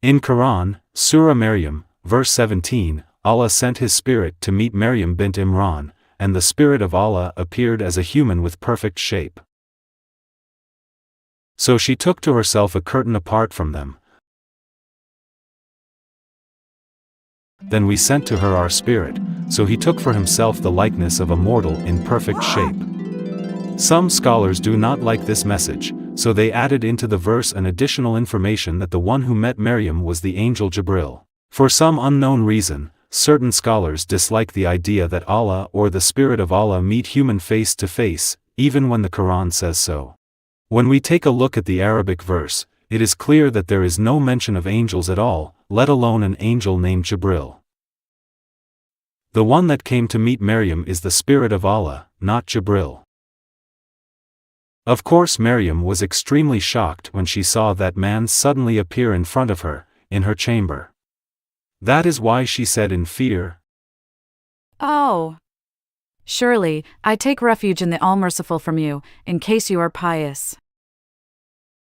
In Quran, Surah Maryam, verse 17, Allah sent His Spirit to meet Maryam bint Imran, and the Spirit of Allah appeared as a human with perfect shape. So she took to herself a curtain apart from them. Then we sent to her our Spirit, so he took for himself the likeness of a mortal in perfect shape. Some scholars do not like this message, so they added into the verse an additional information that the one who met Maryam was the angel Jibril. For some unknown reason, certain scholars dislike the idea that Allah or the Spirit of Allah meet human face to face, even when the Quran says so. When we take a look at the Arabic verse, it is clear that there is no mention of angels at all, let alone an angel named Jibril. The one that came to meet Maryam is the Spirit of Allah, not Jibril. Of course Maryam was extremely shocked when she saw that man suddenly appear in front of her, in her chamber. That is why she said in fear, "Oh! Surely, I take refuge in the All-Merciful from you, in case you are pious."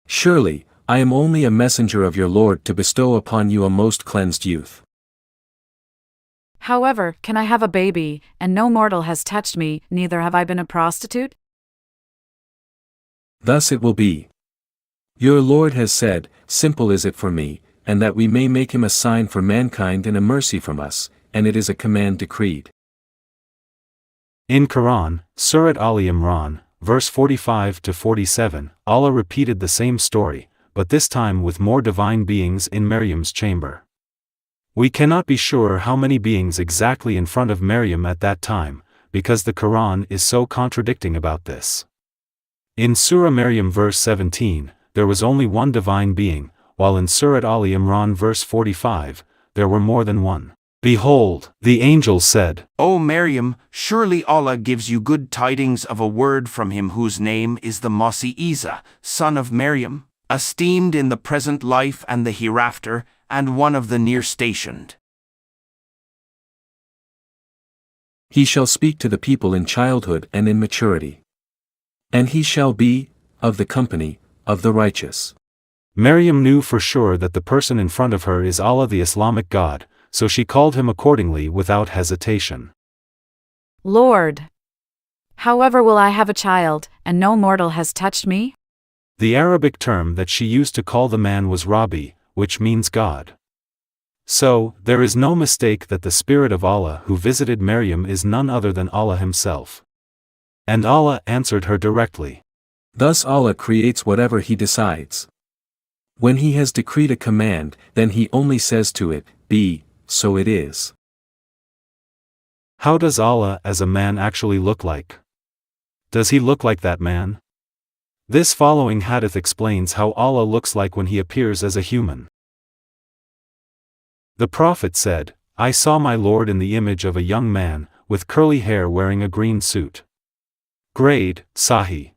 Surely, I am only a messenger of your Lord to bestow upon you a most cleansed youth. However, can I have a baby, and no mortal has touched me, neither have I been a prostitute? Thus it will be. Your Lord has said, simple is it for me, and that we may make him a sign for mankind and a mercy from us, and it is a command decreed. In Quran, Surat Ali Imran, verse 45 to 47, Allah repeated the same story, but this time with more divine beings in Maryam's chamber. We cannot be sure how many beings exactly in front of Maryam at that time, because the Quran is so contradicting about this. In Surah Maryam verse 17, there was only one divine being, while in Surat Ali Imran verse 45, there were more than one. Behold, the angel said, O Maryam, surely Allah gives you good tidings of a word from him whose name is the Masih Isa, son of Maryam, esteemed in the present life and the hereafter, and one of the near-stationed. He shall speak to the people in childhood and in maturity. And he shall be, of the company, of the righteous. Maryam knew for sure that the person in front of her is Allah the Islamic God, so she called him accordingly without hesitation. Lord! However will I have a child, and no mortal has touched me? The Arabic term that she used to call the man was Rabbi, which means God. So, there is no mistake that the Spirit of Allah who visited Maryam is none other than Allah Himself. And Allah answered her directly. Thus Allah creates whatever He decides. When He has decreed a command, then He only says to it, be, so it is. How does Allah as a man actually look like? Does He look like that man? This following hadith explains how Allah looks like when He appears as a human. The Prophet said, I saw my Lord in the image of a young man, with curly hair wearing a green suit. Grade, Sahih.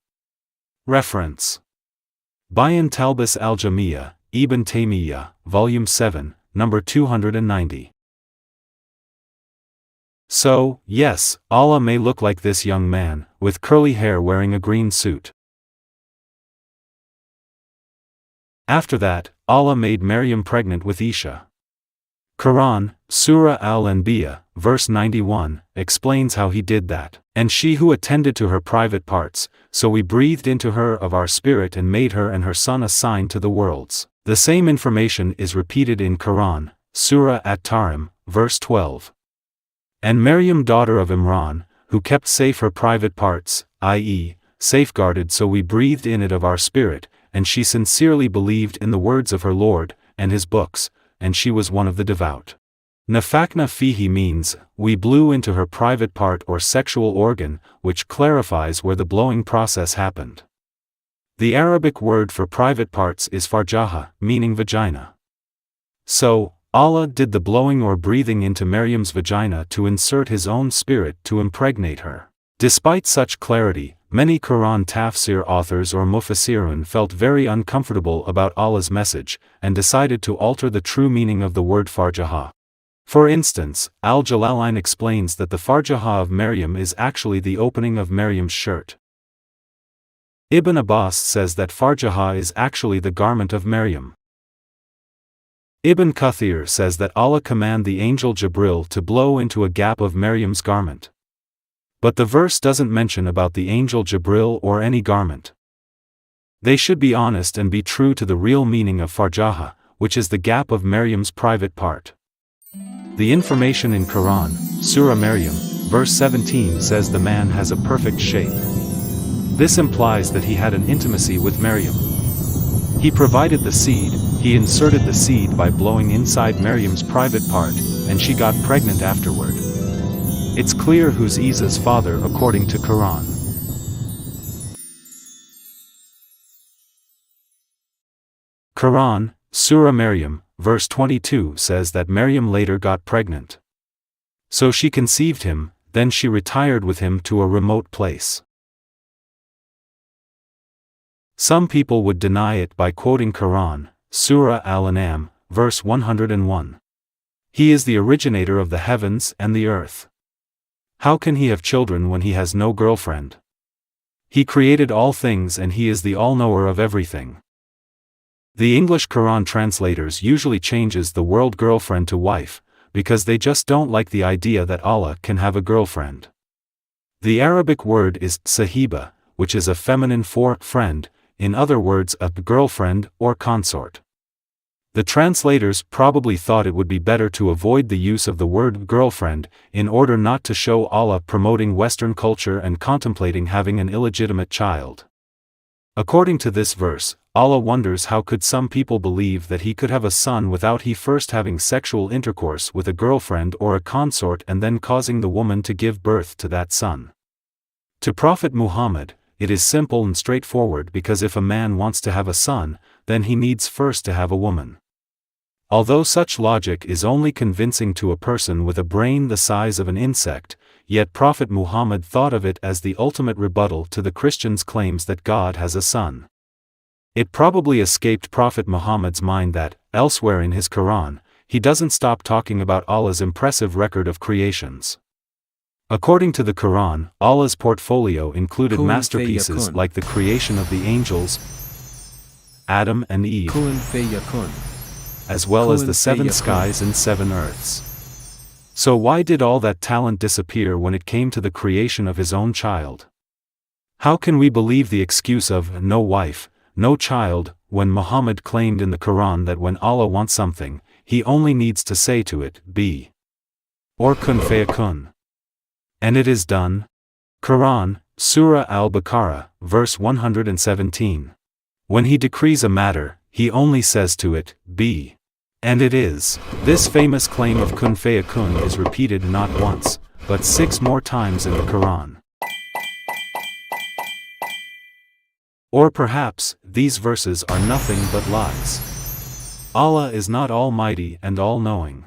Reference. Bayan Talbis al-Jamiyah, Ibn Taymiyyah, Volume 7, number 290. So, yes, Allah may look like this young man, with curly hair wearing a green suit. After that, Allah made Maryam pregnant with Isha. Quran, Surah Al-Anbiya, verse 91, explains how He did that. And she who attended to her private parts, so we breathed into her of our Spirit and made her and her son a sign to the worlds. The same information is repeated in Quran, Surah At-Tarim, verse 12. And Maryam daughter of Imran, who kept safe her private parts, i.e., safeguarded, so we breathed in it of our Spirit, and she sincerely believed in the words of her Lord, and His books, and she was one of the devout. Nafakna fihi means, we blew into her private part or sexual organ, which clarifies where the blowing process happened. The Arabic word for private parts is farjaha, meaning vagina. So, Allah did the blowing or breathing into Maryam's vagina to insert His own Spirit to impregnate her. Despite such clarity, many Quran tafsir authors or mufassirun felt very uncomfortable about Allah's message, and decided to alter the true meaning of the word farjaha. For instance, Al-Jalalain explains that the farjaha of Maryam is actually the opening of Maryam's shirt. Ibn Abbas says that farjaha is actually the garment of Maryam. Ibn Kathir says that Allah commanded the angel Jibril to blow into a gap of Maryam's garment. But the verse doesn't mention about the angel Jibril or any garment. They should be honest and be true to the real meaning of farjaha, which is the gap of Maryam's private part. The information in Quran, Surah Maryam, verse 17 says the man has a perfect shape. This implies that he had an intimacy with Maryam. He provided the seed, he inserted the seed by blowing inside Maryam's private part, and she got pregnant afterward. It's clear who's Isa's father according to Quran. Quran, Surah Maryam, verse 22 says that Maryam later got pregnant. So she conceived him, then she retired with him to a remote place. Some people would deny it by quoting Quran, Surah Al-An'am, verse 101. He is the originator of the heavens and the earth. How can he have children when he has no girlfriend? He created all things and he is the all-knower of everything. The English Quran translators usually changes the word girlfriend to wife, because they just don't like the idea that Allah can have a girlfriend. The Arabic word is sahiba, which is a feminine for friend, in other words a girlfriend or consort. The translators probably thought it would be better to avoid the use of the word girlfriend, in order not to show Allah promoting Western culture and contemplating having an illegitimate child. According to this verse, Allah wonders how could some people believe that he could have a son without he first having sexual intercourse with a girlfriend or a consort and then causing the woman to give birth to that son. To Prophet Muhammad, it is simple and straightforward because if a man wants to have a son, then he needs first to have a woman. Although such logic is only convincing to a person with a brain the size of an insect, yet Prophet Muhammad thought of it as the ultimate rebuttal to the Christians' claims that God has a son. It probably escaped Prophet Muhammad's mind that, elsewhere in his Quran, he doesn't stop talking about Allah's impressive record of creations. According to the Quran, Allah's portfolio included masterpieces like the creation of the angels, Adam and Eve, as well as the 7 skies and 7 earths. So why did all that talent disappear when it came to the creation of his own child? How can we believe the excuse of no wife, no child, when Muhammad claimed in the Quran that when Allah wants something, he only needs to say to it, be, or kun fayakun. And it is done? Quran, Surah Al-Baqarah, verse 117. When he decrees a matter, he only says to it, be. And it is. This famous claim of kun fayakun is repeated not once, but 6 more times in the Quran. Or perhaps, these verses are nothing but lies. Allah is not almighty and all-knowing.